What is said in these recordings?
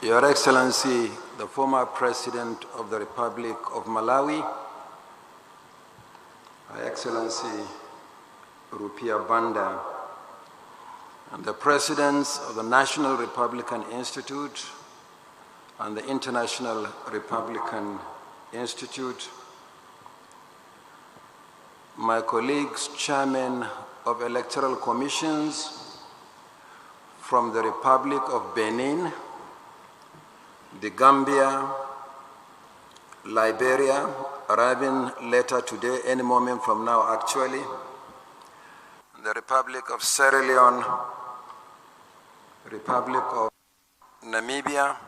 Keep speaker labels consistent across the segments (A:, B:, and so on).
A: Your Excellency, the former President of the Republic of Malawi, Her Excellency Rupia Banda, and the Presidents of the National Republican Institute and the International Republican Institute, my colleagues, chairmen of electoral commissions from the Republic of Benin, the Gambia, Liberia, arriving later today, any moment from now actually, the Republic of Sierra Leone, Republic of Namibia,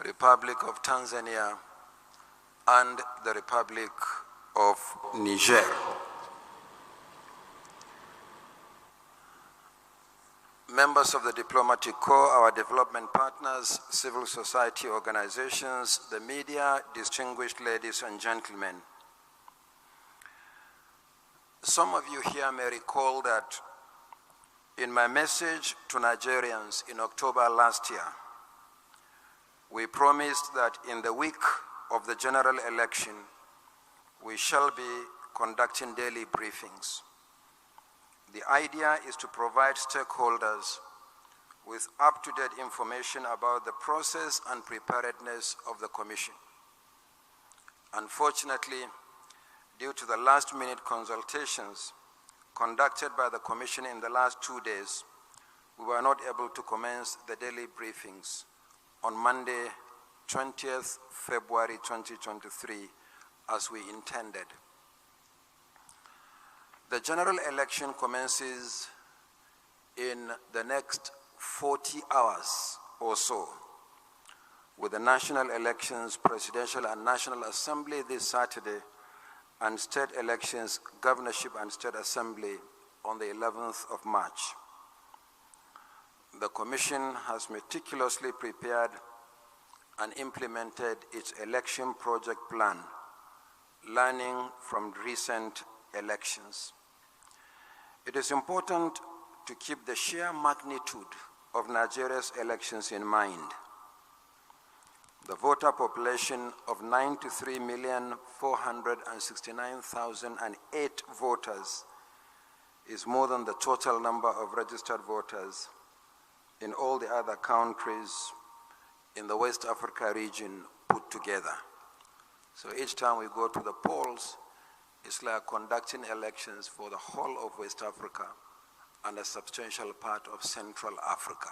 A: Republic of Tanzania, and the Republic of Niger. Members of the diplomatic corps, our development partners, civil society organizations, the media, distinguished ladies and gentlemen. Some of you here may recall that in my message to Nigerians in October last year, we promised that in the week of the general election, we shall be conducting daily briefings. The idea is to provide stakeholders with up-to-date information about the process and preparedness of the Commission. Unfortunately, due to the last-minute consultations conducted by the Commission in the last 2 days, we were not able to commence the daily briefings on Monday, 20th February 2023, as we intended. The general election commences in the next 40 hours or so, with the national elections, presidential and national assembly this Saturday, and state elections, governorship and state assembly on the 11th of March. The Commission has meticulously prepared and implemented its election project plan, learning from recent elections. It is important to keep the sheer magnitude of Nigeria's elections in mind. The voter population of 93,469,008 voters is more than the total number of registered voters in all the other countries in the West Africa region put together. So each time we go to the polls, it's like conducting elections for the whole of West Africa and a substantial part of Central Africa.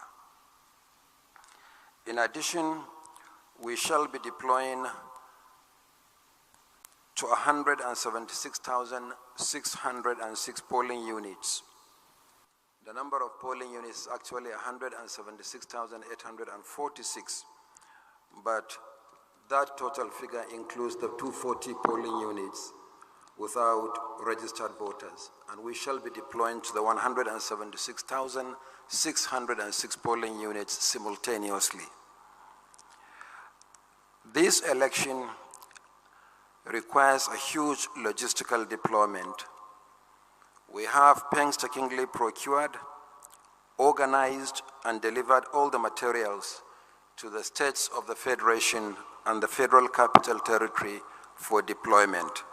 A: In addition, we shall be deploying to 176,606 polling units. The number of polling units is actually 176,846, but that total figure includes the 240 polling units without registered voters, and we shall be deploying to the 176,606 polling units simultaneously. This election requires a huge logistical deployment. We have painstakingly procured, organized, and delivered all the materials to the states of the Federation and the Federal Capital Territory for deployment.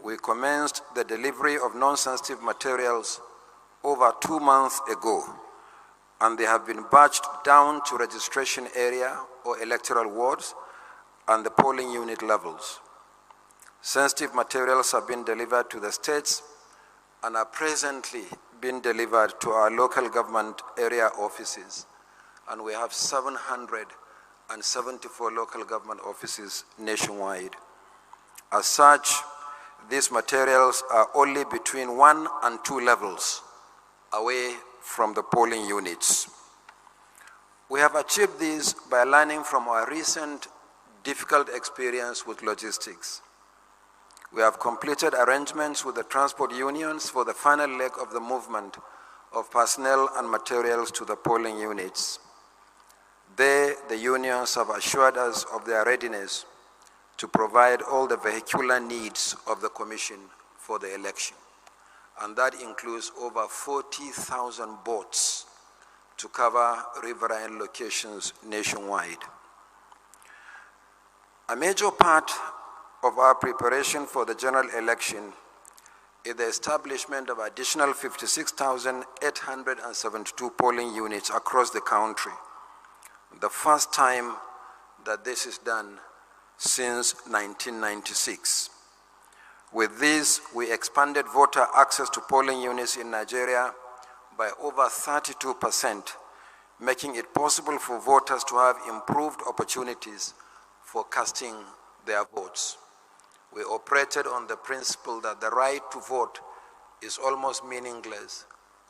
A: We commenced the delivery of non-sensitive materials over 2 months ago, and they have been batched down to registration area or electoral wards and the polling unit levels. Sensitive materials have been delivered to the states and are presently being delivered to our local government area offices, and we have 774 local government offices nationwide. As such, these materials are only between 1 and 2 levels away from the polling units. We have achieved this by learning from our recent difficult experience with logistics. We have completed arrangements with the transport unions for the final leg of the movement of personnel and materials to the polling units. There, the unions have assured us of their readiness to provide all the vehicular needs of the Commission for the election. And that includes over 40,000 boats to cover riverine locations nationwide. A major part of our preparation for the general election is the establishment of additional 56,872 polling units across the country, the first time that this is done since 1996. With this, we expanded voter access to polling units in Nigeria by over 32%, making it possible for voters to have improved opportunities for casting their votes. We operated on the principle that the right to vote is almost meaningless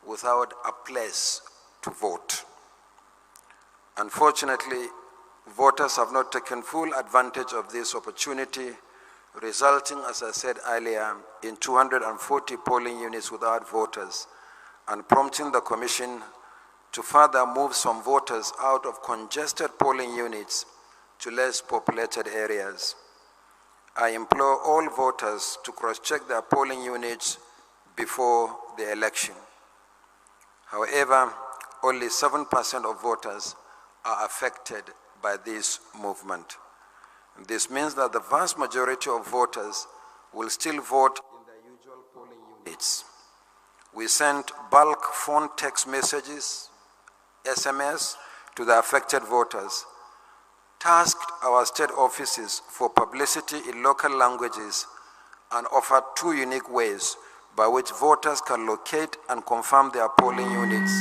A: without a place to vote. Unfortunately, voters have not taken full advantage of this opportunity, resulting, as I said earlier, in 240 polling units without voters, and prompting the Commission to further move some voters out of congested polling units to less populated areas. I implore all voters to cross-check their polling units before the election. However, only 7% of voters are affected by this movement. This means that the vast majority of voters will still vote in their usual polling units. We sent bulk phone text messages, SMS, to the affected voters, tasked our state offices for publicity in local languages, and offered 2 unique ways by which voters can locate and confirm their polling units.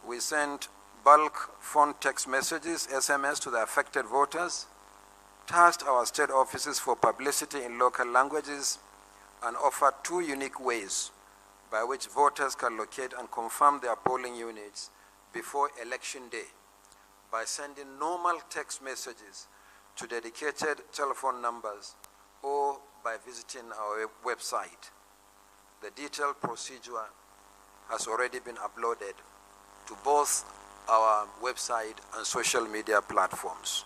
A: We sent bulk phone text messages, SMS, to the affected voters, tasked our state offices for publicity in local languages, and offered 2 unique ways by which voters can locate and confirm their polling units before election day by sending normal text messages to dedicated telephone numbers or by visiting our website. The detailed procedure has already been uploaded to both our website and social media platforms.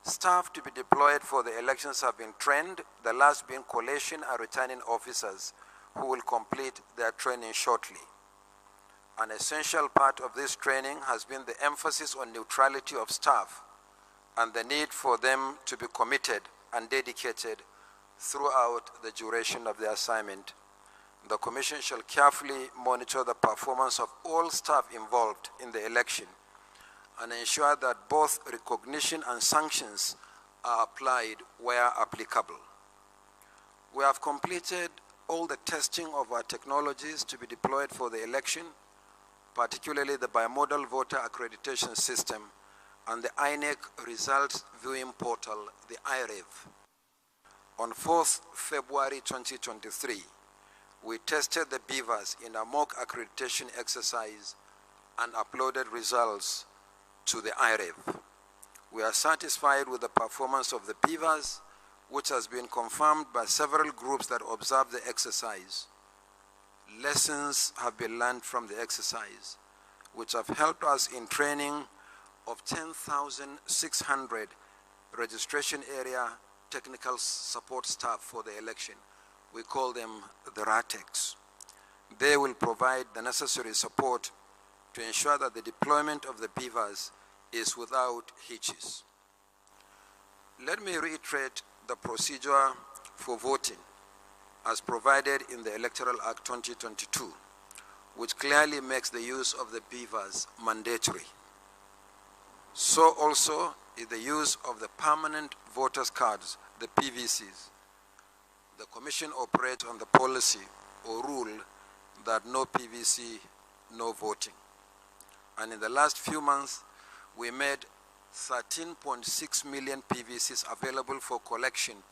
A: Staff to be deployed for the elections have been trained, the last being collation and returning officers who will complete their training shortly. An essential part of this training has been the emphasis on neutrality of staff and the need for them to be committed and dedicated throughout the duration of the assignment. The Commission shall carefully monitor the performance of all staff involved in the election and ensure that both recognition and sanctions are applied where applicable. We have completed all the testing of our technologies to be deployed for the election, particularly the bimodal voter accreditation system and the INEC results viewing portal, the IREV. On 4th February 2023, we tested the beavers in a mock accreditation exercise and uploaded results to the IREV. We are satisfied with the performance of the beavers, which has been confirmed by several groups that observed the exercise. Lessons have been learned from the exercise, which have helped us in training of 10,600 registration area technical support staff for the election. We call them the RATEX. They will provide the necessary support to ensure that the deployment of the beavers is without hitches. Let me reiterate the procedure for voting as provided in the Electoral Act 2022, which clearly makes the use of the beavers mandatory. So also is the use of the permanent voters' cards, the PVCs. The Commission operates on the policy or rule that no PVC, no voting. And in the last few months, we made 13.6 million PVCs available for collection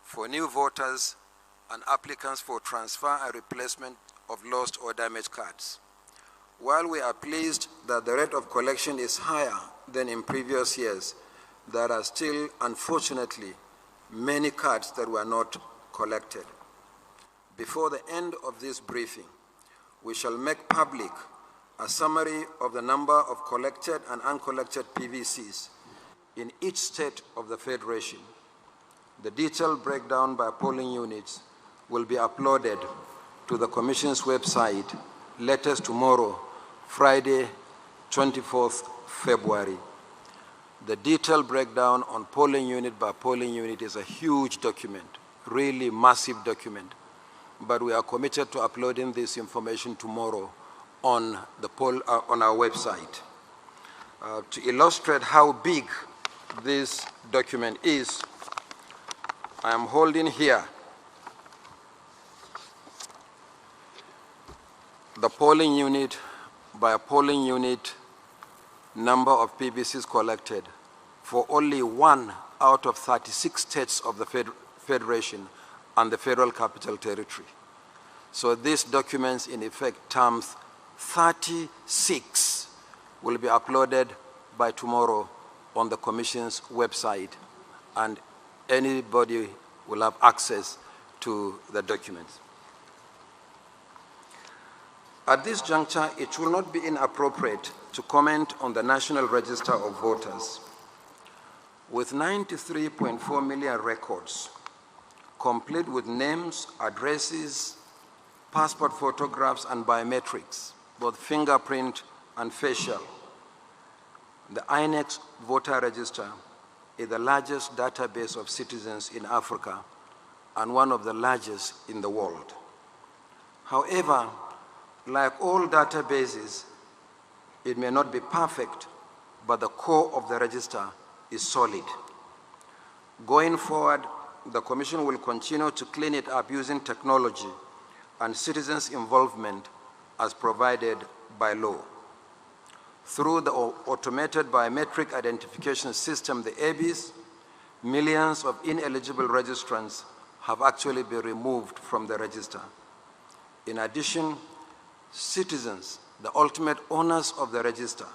A: for new voters and applicants for transfer and replacement of lost or damaged cards. While we are pleased that the rate of collection is higher than in previous years, there are still, unfortunately, many cards that were not collected. Before the end of this briefing, we shall make public a summary of the number of collected and uncollected PVCs in each state of the Federation. The detailed breakdown by polling units will be uploaded to the Commission's website latest tomorrow, Friday, 24th February. The detailed breakdown on polling unit by polling unit is a huge document, really massive document. But we are committed to uploading this information tomorrow on on our website. To illustrate how big this document is, I am holding here the polling unit by polling unit number of PVCs collected for only 1 out of 36 states of the Federation and the Federal Capital Territory. So this documents, in effect, terms 36 will be uploaded by tomorrow on the Commission's website, and anybody will have access to the documents. At this juncture, it will not be inappropriate to comment on the National Register of Voters. With 93.4 million records, complete with names, addresses, passport photographs, and biometrics, both fingerprint and facial, the INEC voter register is the largest database of citizens in Africa and one of the largest in the world. However, like all databases, it may not be perfect, but the core of the register is solid. Going forward, the Commission will continue to clean it up using technology and citizens' involvement as provided by law. Through the automated biometric identification system, the ABIS, millions of ineligible registrants have actually been removed from the register. In addition, citizens, the ultimate owners of the register,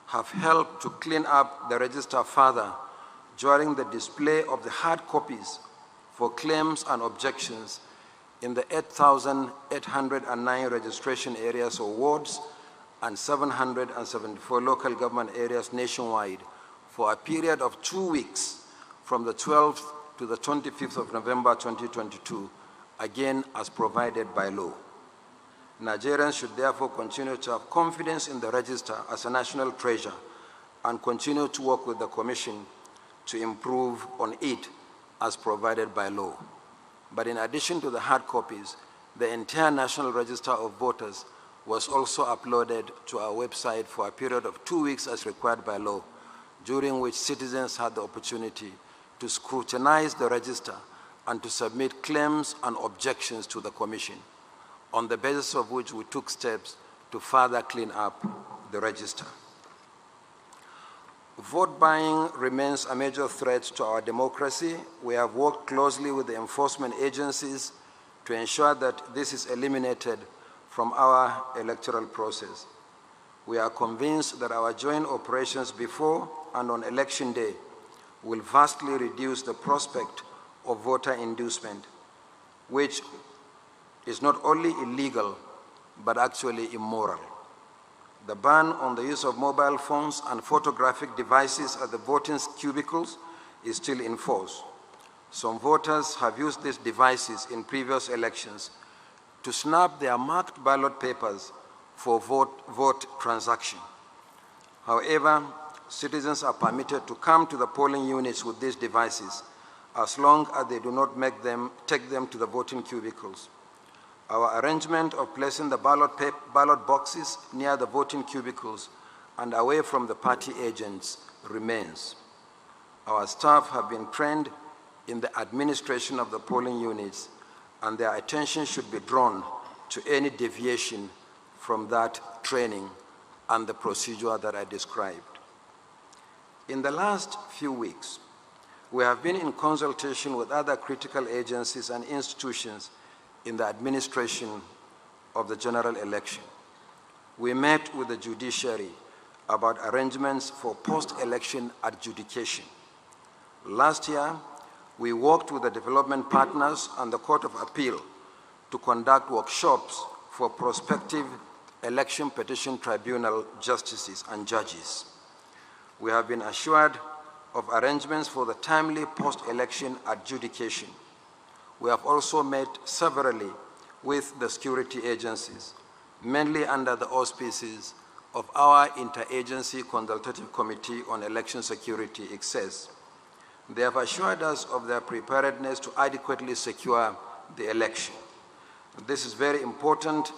A: have helped to clean up the register further during the display of the hard copies for claims and objections in the 8,809 registration areas or wards and 774 local government areas nationwide for a period of 2 weeks from the 12th to the 25th of November 2022, again as provided by law. Nigerians should therefore continue to have confidence in the register as a national treasure and continue to work with the Commission to improve on it as provided by law. But in addition to the hard copies, the entire National Register of Voters was also uploaded to our website for a period of 2 weeks as required by law, during which citizens had the opportunity to scrutinize the register and to submit claims and objections to the Commission, on the basis of which we took steps to further clean up the register. Vote buying remains a major threat to our democracy. We have worked closely with the enforcement agencies to ensure that this is eliminated from our electoral process. We are convinced that our joint operations before and on election day will vastly reduce the prospect of voter inducement, which is not only illegal, but actually immoral. The ban on the use of mobile phones and photographic devices at the voting cubicles is still in force. Some voters have used these devices in previous elections to snap their marked ballot papers for vote transaction. However, citizens are permitted to come to the polling units with these devices as long as they do not take them to the voting cubicles. Our arrangement of placing the ballot boxes near the voting cubicles and away from the party agents remains. Our staff have been trained in the administration of the polling units, and their attention should be drawn to any deviation from that training and the procedure that I described. In the last few weeks, we have been in consultation with other critical agencies and institutions in the administration of the general election. We met with the judiciary about arrangements for post-election adjudication. Last year, we worked with the development partners and the Court of Appeal to conduct workshops for prospective election petition tribunal justices and judges. We have been assured of arrangements for the timely post-election adjudication. We have also met severally with the security agencies, mainly under the auspices of our Interagency Consultative Committee on Election Security, ICSES. They have assured us of their preparedness to adequately secure the election. This is very important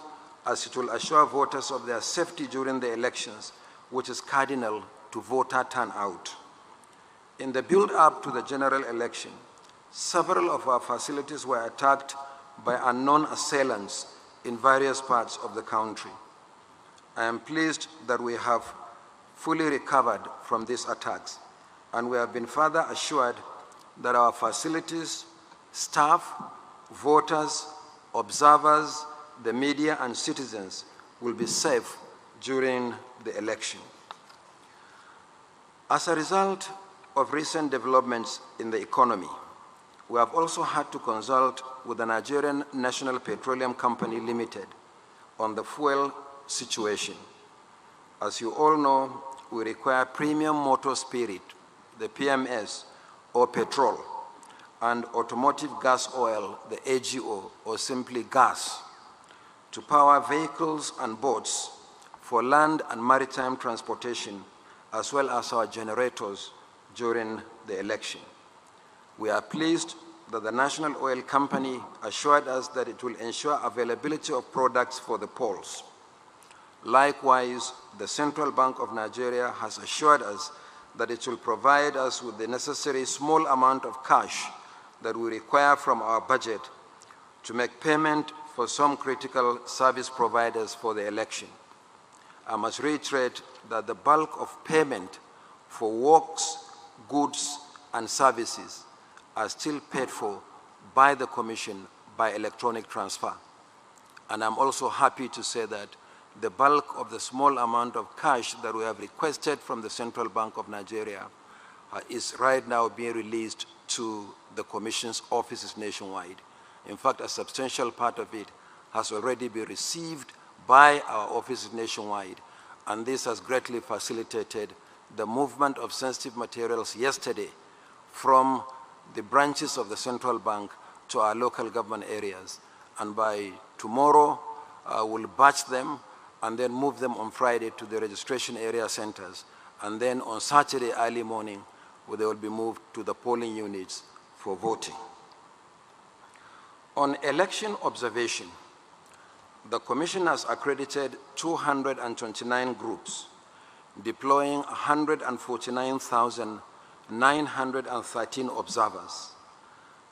A: as it will assure voters of their safety during the elections, which is cardinal to voter turnout. In the build-up to the general election, several of our facilities were attacked by unknown assailants in various parts of the country. I am pleased that we have fully recovered from these attacks, and we have been further assured that our facilities, staff, voters, observers, the media, and citizens will be safe during the election. As a result of recent developments in the economy, we have also had to consult with the Nigerian National Petroleum Company Limited on the fuel situation. As you all know, we require premium motor spirit, the PMS, or petrol, and automotive gas oil, the AGO, or simply gas, to power vehicles and boats for land and maritime transportation, as well as our generators during the election. We are pleased that the National Oil Company assured us that it will ensure availability of products for the polls. Likewise, the Central Bank of Nigeria has assured us that it will provide us with the necessary small amount of cash that we require from our budget to make payment for some critical service providers for the election. I must reiterate that the bulk of payment for works, goods, and services are still paid for by the Commission by electronic transfer. And I'm also happy to say that the bulk of the small amount of cash that we have requested from the Central Bank of Nigeria is right now being released to the Commission's offices nationwide. In fact, a substantial part of it has already been received by our offices nationwide, and this has greatly facilitated the movement of sensitive materials yesterday from the branches of the Central Bank to our local government areas. And by tomorrow, we'll batch them and then move them on Friday to the registration area centers. And then on Saturday early morning, they will be moved to the polling units for voting. On election observation, the Commission has accredited 229 groups, deploying 149,913 observers.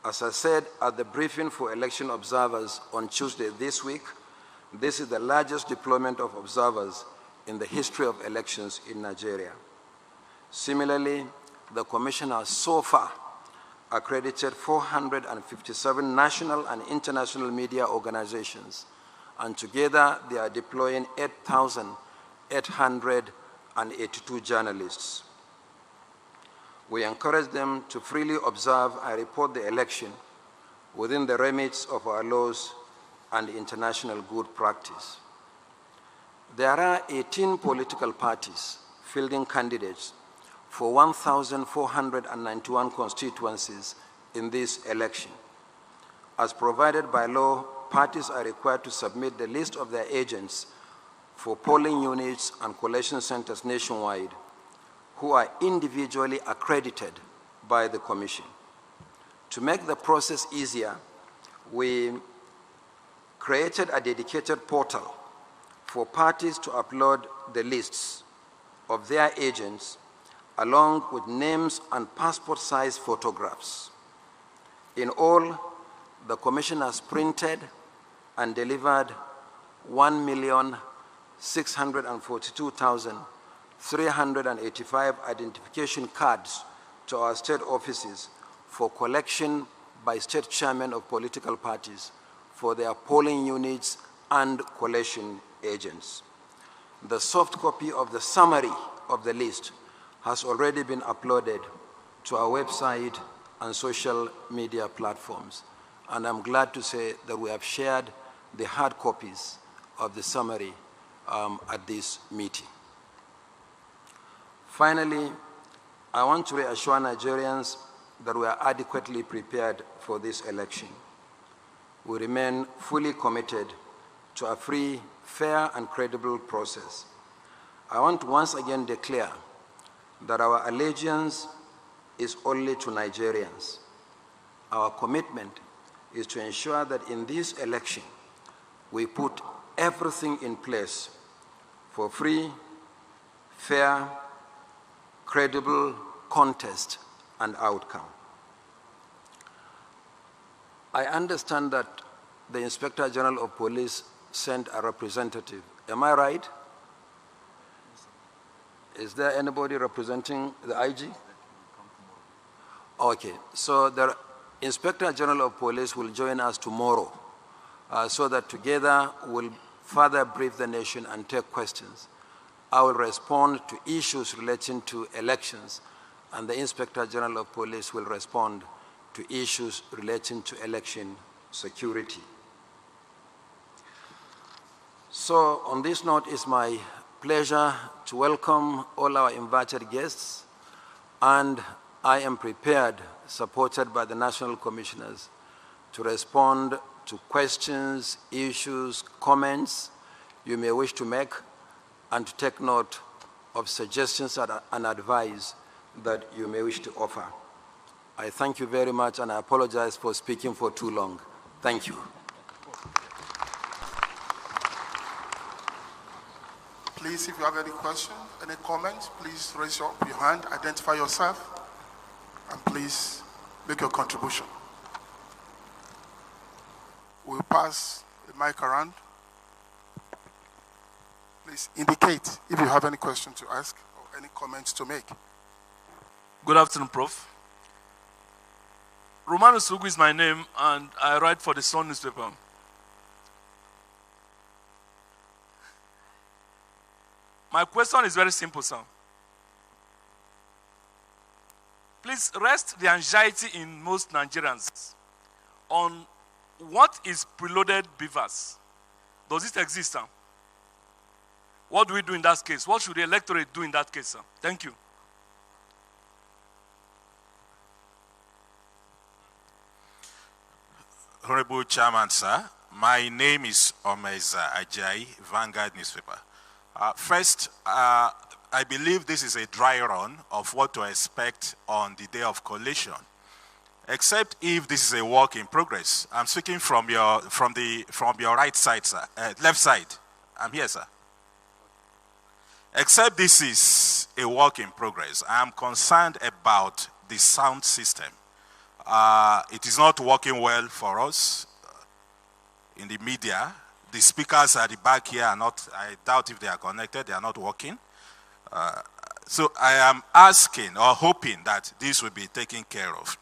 A: As I said at the briefing for election observers on Tuesday this week, this is the largest deployment of observers in the history of elections in Nigeria. Similarly, the Commission has so far accredited 457 national and international media organizations, and together they are deploying 8,882 journalists. We encourage them to freely observe and report the election within the remits of our laws and international good practice. There are 18 political parties fielding candidates for 1,491 constituencies in this election. As provided by law, parties are required to submit the list of their agents for polling units and collation centers nationwide who are individually accredited by the Commission. To make the process easier, we created a dedicated portal for parties to upload the lists of their agents along with names and passport-size photographs. In all, the Commission has printed and delivered 1,642,385 identification cards to our state offices for collection by state chairmen of political parties for their polling units and collation agents. The soft copy of the summary of the list has already been uploaded to our website and social media platforms. And I'm glad to say that we have shared the hard copies of the summary at this meeting. Finally, I want to reassure Nigerians that we are adequately prepared for this election. We remain fully committed to a free, fair, and credible process. I want to once again declare that our allegiance is only to Nigerians. Our commitment is to ensure that in this election, we put everything in place for free, fair, credible contest and outcome. I understand that the Inspector General of Police sent a representative. Am I right? Is there anybody representing the IG? Okay, so the Inspector General of Police will join us tomorrow so that together we'll further brief the nation and take questions. I will respond to issues relating to elections, and the Inspector General of Police will respond to issues relating to election security. So on this note, it's my pleasure to welcome all our invited guests, and I am prepared, supported by the national commissioners, to respond to questions, issues, comments you may wish to make, and to take note of suggestions and advice that you may wish to offer. I thank you very much, and I apologize for speaking for too long. Thank you.
B: Please, if you have any questions, any comments, please raise up your hand, identify yourself, and please make your contribution. We'll pass the mic around. Please indicate if you have any question to ask or any comments to make.
C: Good afternoon, Prof. Romanus Ugu is my name, and I write for the Sun newspaper. My question is very simple, sir. Please rest the anxiety in most Nigerians on what is preloaded beavers. Does it exist, sir? What do we do in that case? What should the electorate do in that case, sir? Thank you.
D: Honorable Chairman, sir, my name is Omeza Ajayi, Vanguard newspaper. First, I believe this is a dry run of what to expect on the day of collation, except if this is a work in progress. I'm speaking from your right side, sir, left side. I'm here, sir. Except this is a work in progress, I'm concerned about the sound system. It is not working well for us in the media. The speakers at the back here are not, I doubt if they are connected, they are not working. So I am asking or hoping that this will be taken care of.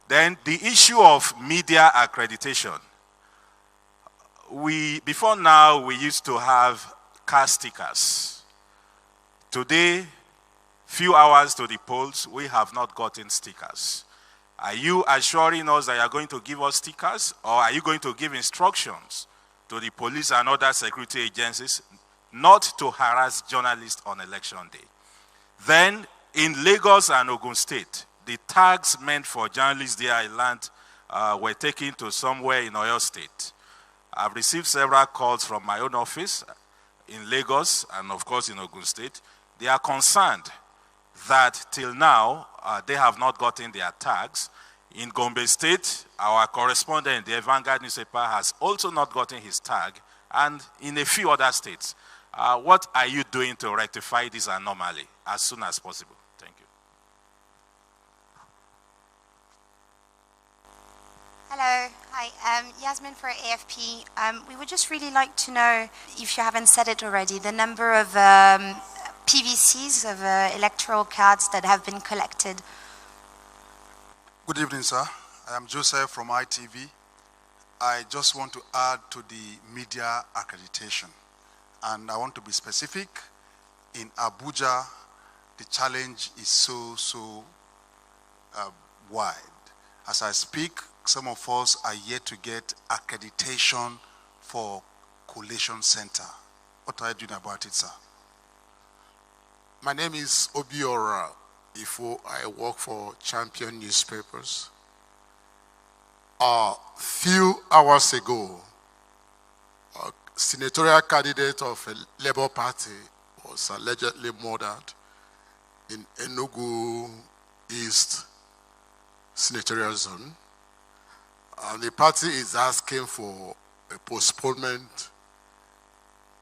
D: Then the issue of media accreditation. Before now, we used to have car stickers. Today, few hours to the polls, we have not gotten stickers. Are you assuring us that you are going to give us stickers, or are you going to give instructions to the police and other security agencies not to harass journalists on election day? Then, in Lagos and Ogun State, the tags meant for journalists there I learned were taken to somewhere in Oyo State. I've received several calls from my own office in Lagos and, of course, in Ogun State. They are concerned that till now, they have not gotten their tags. In Gombe State, our correspondent, the Vanguard newspaper, has also not gotten his tag, and in a few other states. What are you doing to rectify this anomaly as soon as possible? Thank you.
E: Hello, hi, Yasmin for AFP. We would just really like to know, if you haven't said it already, the number of PVCs, of electoral cards that have been collected.
B: Good evening, sir. I am Joseph from ITV. I just want to add to the media accreditation. And I want to be specific. In Abuja, the challenge is so wide. As I speak, some of us are yet to get accreditation for collation center. What are you doing about it, sir?
F: My name is Obiora
B: before I worked for Champion Newspapers. A few hours ago, a senatorial candidate of a Labour Party was allegedly murdered in Enugu East senatorial zone. And the party is asking for a postponement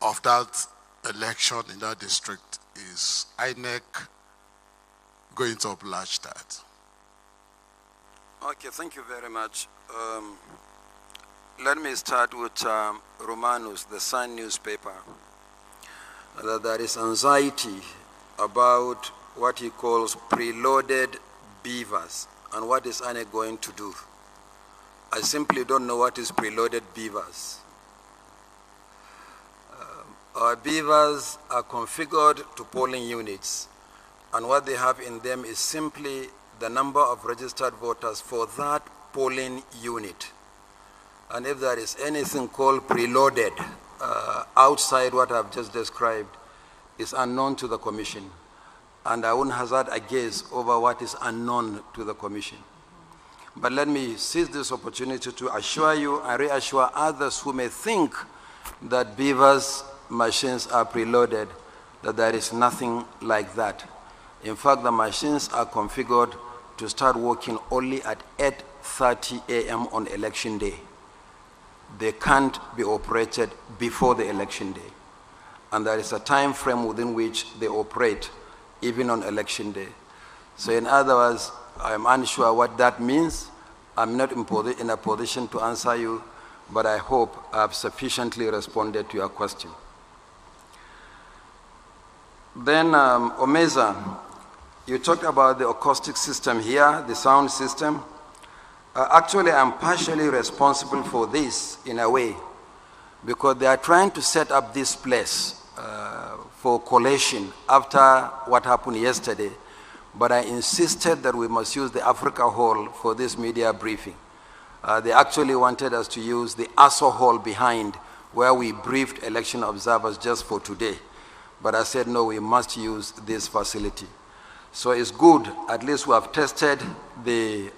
B: of that election in that district. Is INEC going to oblige that?
A: Okay, thank you very much. Let me start with Romanus, the Sun newspaper. That there is anxiety about what he calls preloaded beavers and what is INEC going to do. I simply don't know what is preloaded beavers. Our beavers are configured to polling units, and what they have in them is simply the number of registered voters for that polling unit. And if there is anything called preloaded outside what I've just described, is unknown to the Commission. And I won't hazard a guess over what is unknown to the Commission. But let me seize this opportunity to assure you and reassure others who may think that beavers' machines are preloaded, that there is nothing like that. In fact, the machines are configured to start working only at 8:30 a.m. on election day. They can't be operated before the election day. And there is a time frame within which they operate, even on election day. So in other words, I'm unsure what that means. I'm not in a position to answer you, but I hope I've sufficiently responded to your question. Then, Omeza, you talked about the acoustic system here, the sound system. Actually, I'm partially responsible for this in a way, because they are trying to set up this place for collation after what happened yesterday. But I insisted that we must use the Africa Hall for this media briefing. They actually wanted us to use the ASO Hall behind, where we briefed election observers just for today. But I said, no, we must use this facility. So it's good, at least we have tested the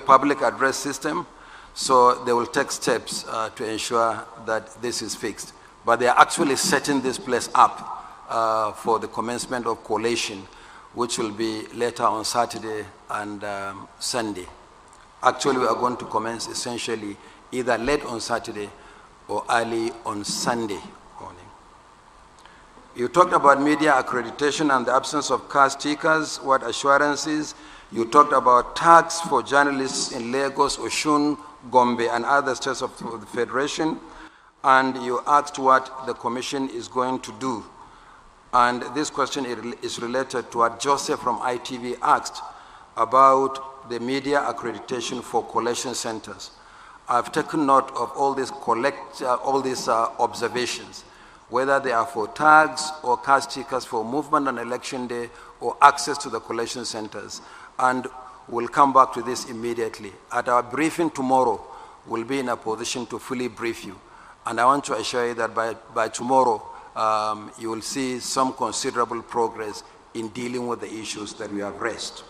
A: public address system, so they will take steps to ensure that this is fixed. But they are actually setting this place up for the commencement of collation, which will be later on Saturday and Sunday. Actually, we are going to commence essentially either late on Saturday or early on Sunday morning. You talked about media accreditation and the absence of car stickers, what assurances. You talked about tax for journalists in Lagos, Osun, Gombe, and other states of the Federation. And you asked what the Commission is going to do. And this question is related to what Joseph from ITV asked about the media accreditation for collection centers. I've taken note of all these observations, whether they are for tags or car stickers for movement on election day or access to the collection centers. And we'll come back to this immediately. At our briefing tomorrow, we'll be in a position to fully brief you. And I want to assure you that by tomorrow, you will see some considerable progress in dealing with the issues that we have raised.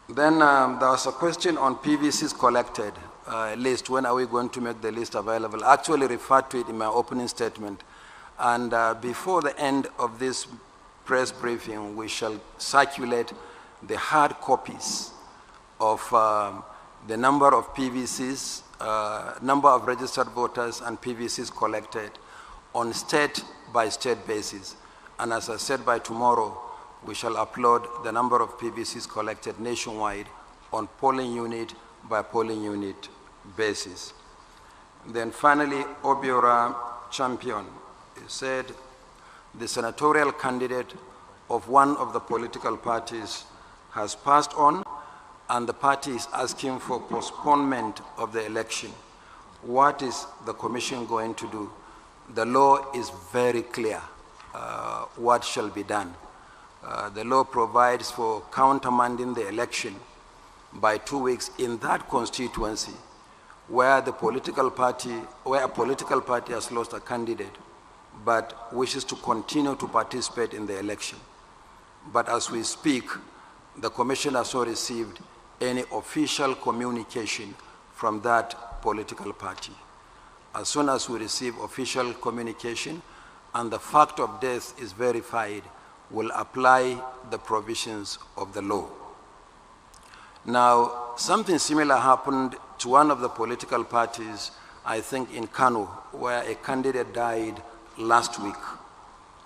A: Then there was a question on PVCs collected list. When are we going to make the list available? I actually referred to it in my opening statement. And before the end of this press briefing, we shall circulate the hard copies of the number of PVCs, number of registered voters and PVCs collected on state-by-state basis. And as I said, by tomorrow, we shall upload the number of PVCs collected nationwide on polling unit by polling unit basis. Then finally, Obiora Champion said the senatorial candidate of one of the political parties has passed on, and the party is asking for postponement of the election. What is the Commission going to do? The law is very clear what shall be done. The law provides for countermanding the election by 2 weeks in that constituency where a political party has lost a candidate but wishes to continue to participate in the election. But as we speak, the Commission has not received any official communication from that political party. As soon as we receive official communication and the fact of death is verified, we'll apply the provisions of the law. Now, something similar happened to one of the political parties, I think in Kano, where a candidate died last week.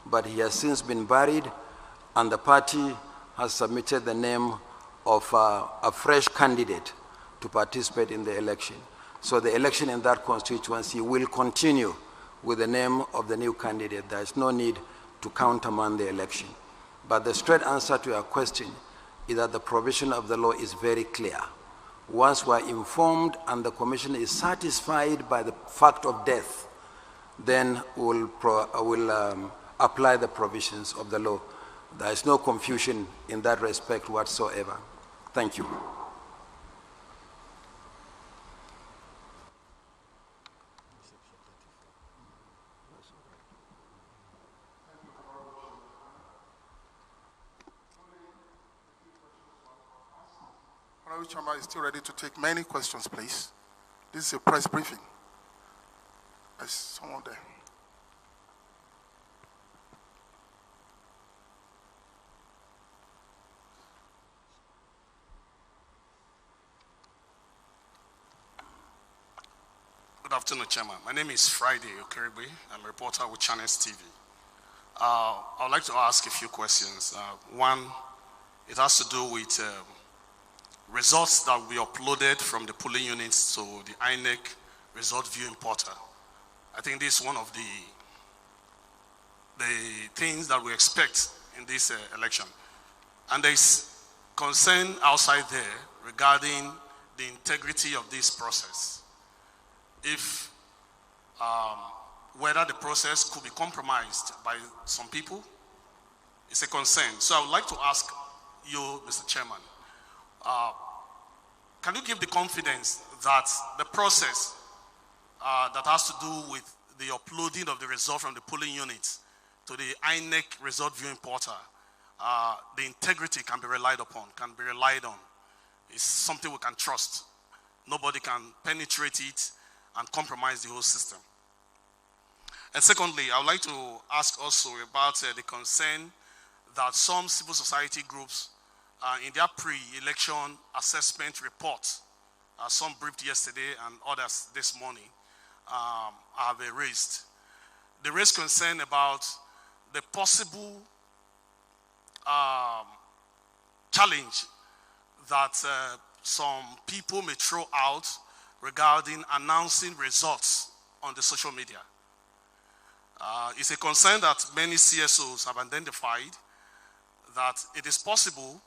A: But he has since been buried, and the party has submitted the name of a fresh candidate to participate in the election. So the election in that constituency will continue with the name of the new candidate. There is no need to countermand the election. But the straight answer to your question is that the provision of the law is very clear. Once we are informed and the Commission is satisfied by the fact of death, then we'll apply the provisions of the law. There is no confusion in that respect whatsoever. Thank you.
B: Honorable Chamber is still ready to take many questions, please. This is a press briefing. There's someone there.
F: Good afternoon, Chairman. My name is Friday Okerigbe. I'm a reporter with Channels TV. I would like to ask a few questions. One, it has to do with results that we uploaded from the polling units to the INEC result viewing portal. I think this is one of the things that we expect in this election. And there is concern outside there regarding the integrity of this process. If whether the process could be compromised by some people, it's a concern. So I would like to ask you, Mr. Chairman, can you give the confidence that the process that has to do with the uploading of the result from the polling units to the INEC result viewing portal, the integrity can be relied upon, can be relied on? It's something we can trust. Nobody can penetrate it and compromise the whole system. And secondly, I would like to ask also about the concern that some civil society groups in their pre-election assessment report, some briefed yesterday and others this morning, have raised. They raised concern about the possible challenge that some people may throw out regarding announcing results on the social media. It's a concern that many CSOs have identified, that it is possible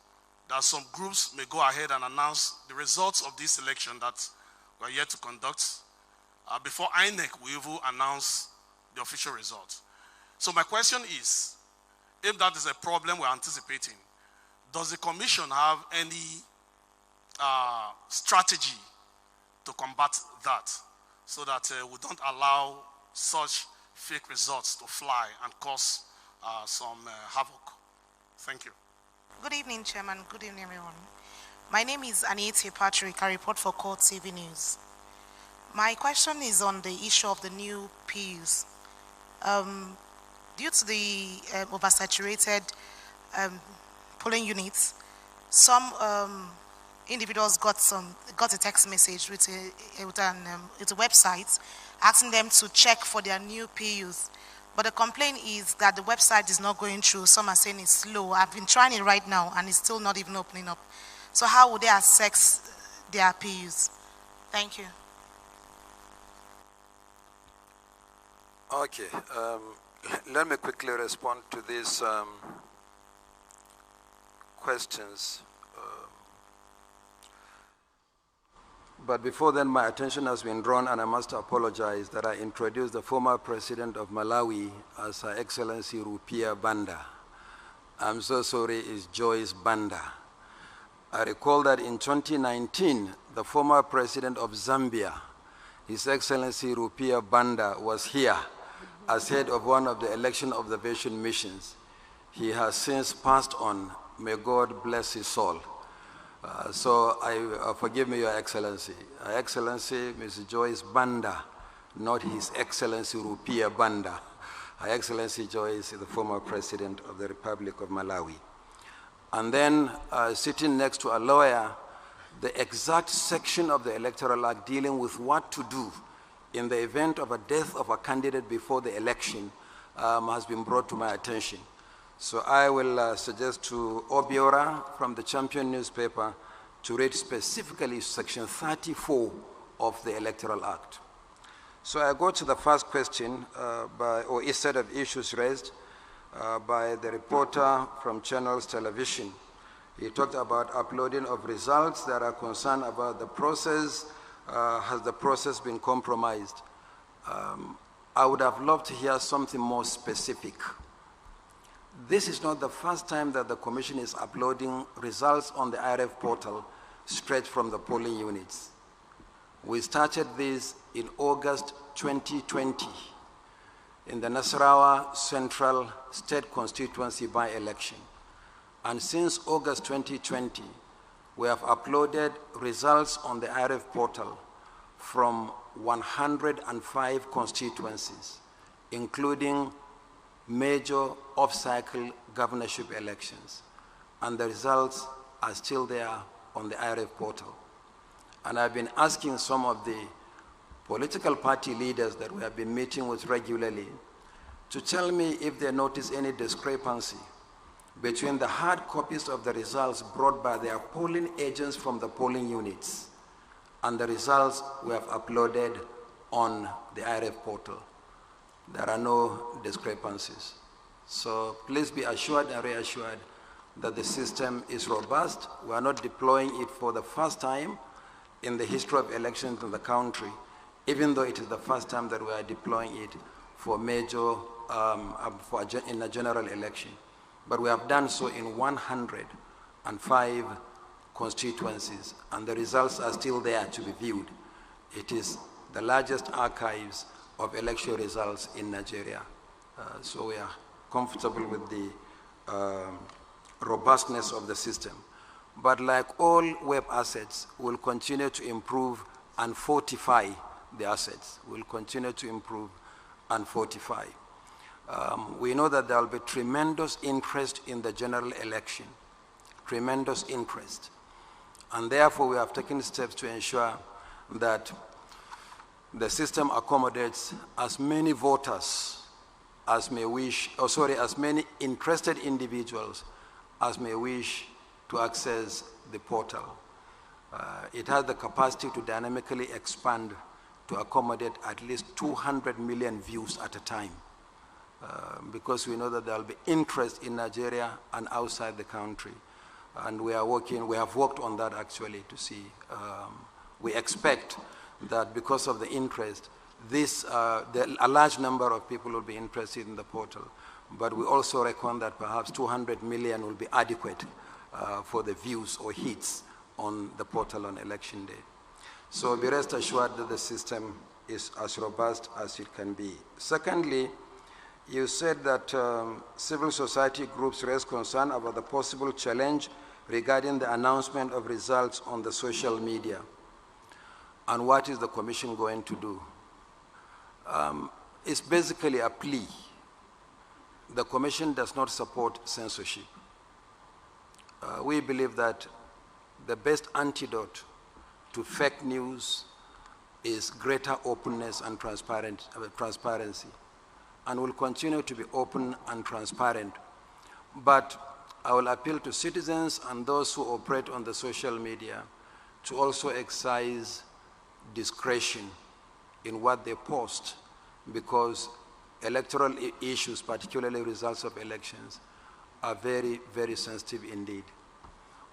F: that some groups may go ahead and announce the results of this election that we are yet to conduct before INEC will even announce the official results. So my question is, if that is a problem we're anticipating, does the Commission have any strategy to combat that, so that we don't allow such fake results to fly and cause some havoc? Thank you.
G: Good evening, Chairman. Good evening, everyone. My name is Anita Patrick. I report for Court TV News. My question is on the issue of the new PUs. Due to the oversaturated polling units, some individuals got a text message with a website asking them to check for their new PUs. But the complaint is that the website is not going through. Some are saying it's slow. I've been trying it right now and it's still not even opening up. So how would they access their PUs? Thank you.
A: Okay. Let me quickly respond to these questions. But before then, my attention has been drawn, and I must apologize that I introduced the former president of Malawi as Her Excellency Rupia Banda. I'm so sorry, it's Joyce Banda. I recall that in 2019, the former president of Zambia, His Excellency Rupia Banda, was here, as head of one of the election observation missions. He has since passed on. May God bless his soul. Forgive me, Your Excellency. Her Excellency, Mrs. Joyce Banda, not His Excellency Rupiah Banda. Her Excellency Joyce is the former President of the Republic of Malawi. And then sitting next to a lawyer, the exact section of the Electoral Act dealing with what to do in the event of a death of a candidate before the election has been brought to my attention. So I will suggest to Obiora from the Champion newspaper to read specifically section 34 of the Electoral Act. So I go to the first question or a set of issues raised by the reporter from Channels Television. He talked about uploading of results that are concerned about the process. Has the process been compromised? I would have loved to hear something more specific. This is not the first time that the Commission is uploading results on the IRF portal straight from the polling units. We started this in August 2020 in the Nasarawa Central State Constituency by-election. And since August 2020, we have uploaded results on the IRF portal from 105 constituencies, including major off-cycle governorship elections. And the results are still there on the IRF portal. And I've been asking some of the political party leaders that we have been meeting with regularly to tell me if they notice any discrepancy between the hard copies of the results brought by their polling agents from the polling units and the results we have uploaded on the IRF portal. There are no discrepancies. So please be assured and reassured that the system is robust. We are not deploying it for the first time in the history of elections in the country, even though it is the first time that we are deploying it for major, in a general election. But we have done so in 105 constituencies, and the results are still there to be viewed. It is the largest archives of election results in Nigeria. So we are comfortable with the robustness of the system. But like all web assets, we'll continue to improve and fortify the assets. We'll continue to improve and fortify. We know that there will be tremendous interest in the general election, tremendous interest. And therefore, we have taken steps to ensure that the system accommodates as many voters as may wish, as many interested individuals as may wish to access the portal. It has the capacity to dynamically expand to accommodate at least 200 million views at a time, because we know that there will be interest in Nigeria and outside the country. And we have worked on that actually to see. We expect that because of the interest, a large number of people will be interested in the portal. But we also reckon that perhaps 200 million will be adequate for the views or hits on the portal on election day. So be rest assured that the system is as robust as it can be. Secondly, you said that civil society groups raise concern about the possible challenge regarding the announcement of results on the social media. And what is the Commission going to do? It's basically a plea. The Commission does not support censorship. We believe that the best antidote to fake news is greater openness and transparency, and will continue to be open and transparent. But I will appeal to citizens and those who operate on the social media to also exercise discretion in what they post, because electoral issues, particularly results of elections, are very, very sensitive indeed.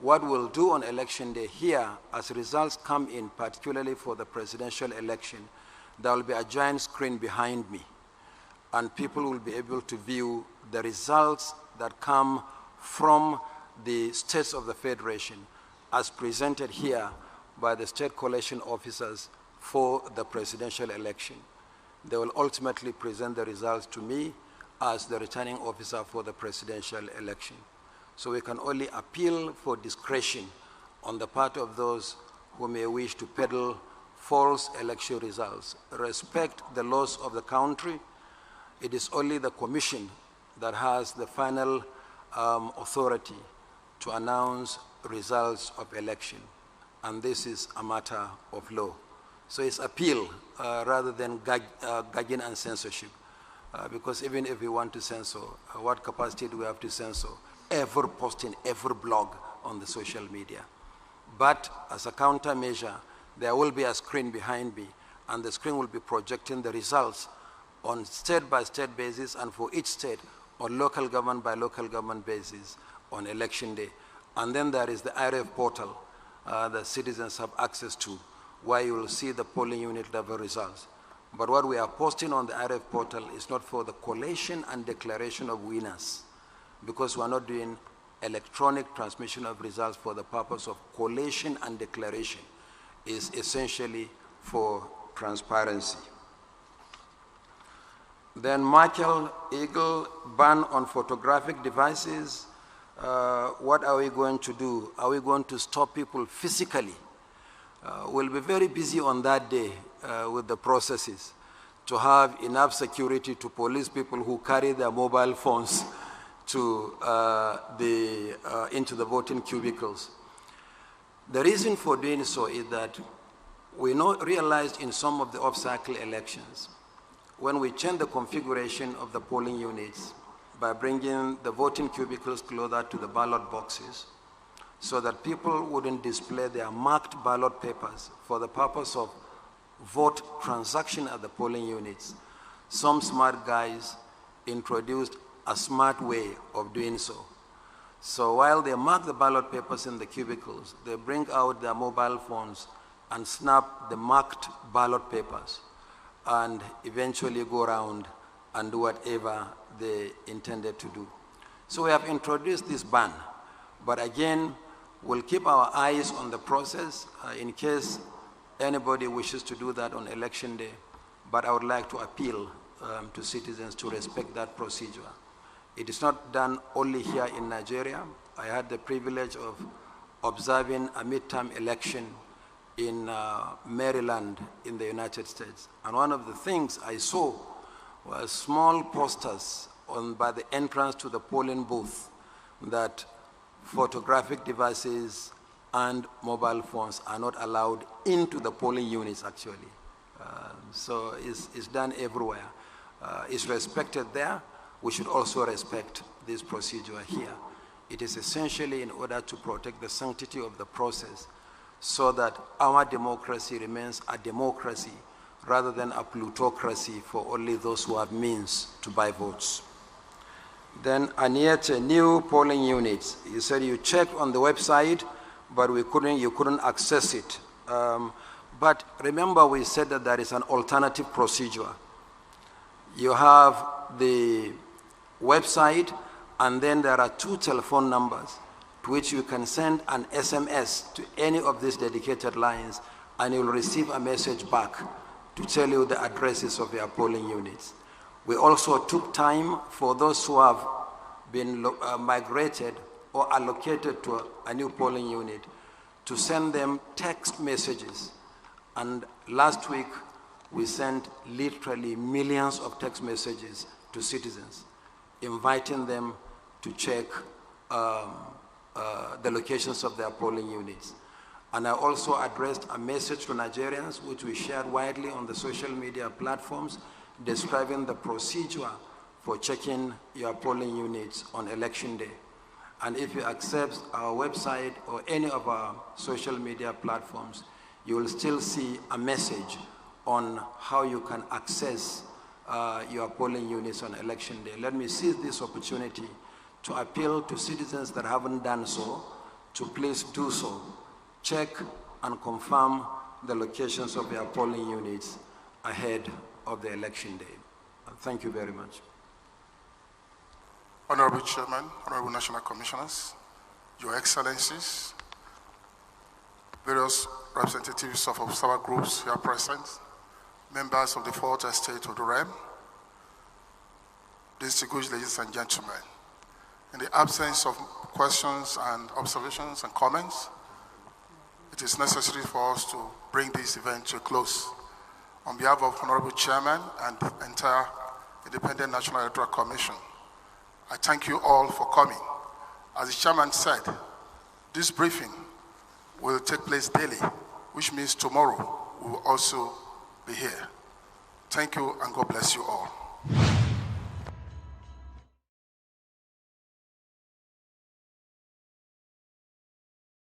A: What we'll do on election day here, as results come in, particularly for the presidential election, there will be a giant screen behind me, and people will be able to view the results that come from the states of the Federation as presented here by the state collation officers for the presidential election. they will ultimately present the results to me as the returning officer for the presidential election. So we can only appeal for discretion on the part of those who may wish to peddle false election results. Respect the laws of the country. It is only the commission that has the final authority to announce results of election, and this is a matter of law. So it's appeal rather than gagging and censorship, because even if we want to censor, what capacity do we have to censor? Every posting, every blog on the social media. But as a countermeasure, there will be a screen behind me, and the screen will be projecting the results on state-by-state basis, and for each state on local government by local government basis on election day. And then there is the IRF portal that citizens have access to, where you will see the polling unit level results. But what we are posting on the IRF portal is not for the collation and declaration of winners, because we are not doing electronic transmission of results for the purpose of collation and declaration. Is essentially for transparency. Then Michael Eagle, ban on photographic devices. What are we going to do? Are we going to stop people physically? We'll be very busy on that day with the processes to have enough security to police people who carry their mobile phones to into the voting cubicles. The reason for doing so is that we realized in some of the off-cycle elections, when we changed the configuration of the polling units by bringing the voting cubicles closer to the ballot boxes, so that people wouldn't display their marked ballot papers for the purpose of vote transaction at the polling units, some smart guys introduced a smart way of doing so. So while they mark the ballot papers in the cubicles, they bring out their mobile phones and snap the marked ballot papers and eventually go around and do whatever they intended to do. So we have introduced this ban, but again, we'll keep our eyes on the process in case anybody wishes to do that on election day, but I would like to appeal to citizens to respect that procedure. It is not done only here in Nigeria. I had the privilege of observing a midterm election in Maryland in the United States. And one of the things I saw was small posters by the entrance to the polling booth that photographic devices and mobile phones are not allowed into the polling units, actually. So it's done everywhere. It's respected there. We should also respect this procedure here. It is essentially in order to protect the sanctity of the process so that our democracy remains a democracy rather than a plutocracy for only those who have means to buy votes. Then Aniette, new polling units. You said you checked on the website, but you couldn't access it. But remember, we said that there is an alternative procedure. You have the website, and then there are 2 telephone numbers to which you can send an SMS to any of these dedicated lines, and you'll receive a message back to tell you the addresses of your polling units. We also took time for those who have been migrated or allocated to a new polling unit to send them text messages. And last week, we sent literally millions of text messages to citizens, inviting them to check the locations of their polling units. And I also addressed a message to Nigerians, which we shared widely on the social media platforms, describing the procedure for checking your polling units on election day. And if you access our website or any of our social media platforms, you will still see a message on how you can access your polling units on election day. Let me seize this opportunity to appeal to citizens that haven't done so to please do so. Check and confirm the locations of your polling units ahead of the election day. Thank you very much.
H: Honorable Chairman, Honorable National Commissioners, Your Excellencies, various representatives of observer groups here present, members of the Fourth Estate of the Realm, distinguished ladies and gentlemen, in the absence of questions and observations and comments, it is necessary for us to bring this event to a close. On behalf of Honorable Chairman and the entire Independent National Electoral Commission, I thank you all for coming. As the chairman said, this briefing will take place daily, which means tomorrow we will also be here. Thank you and God bless you all.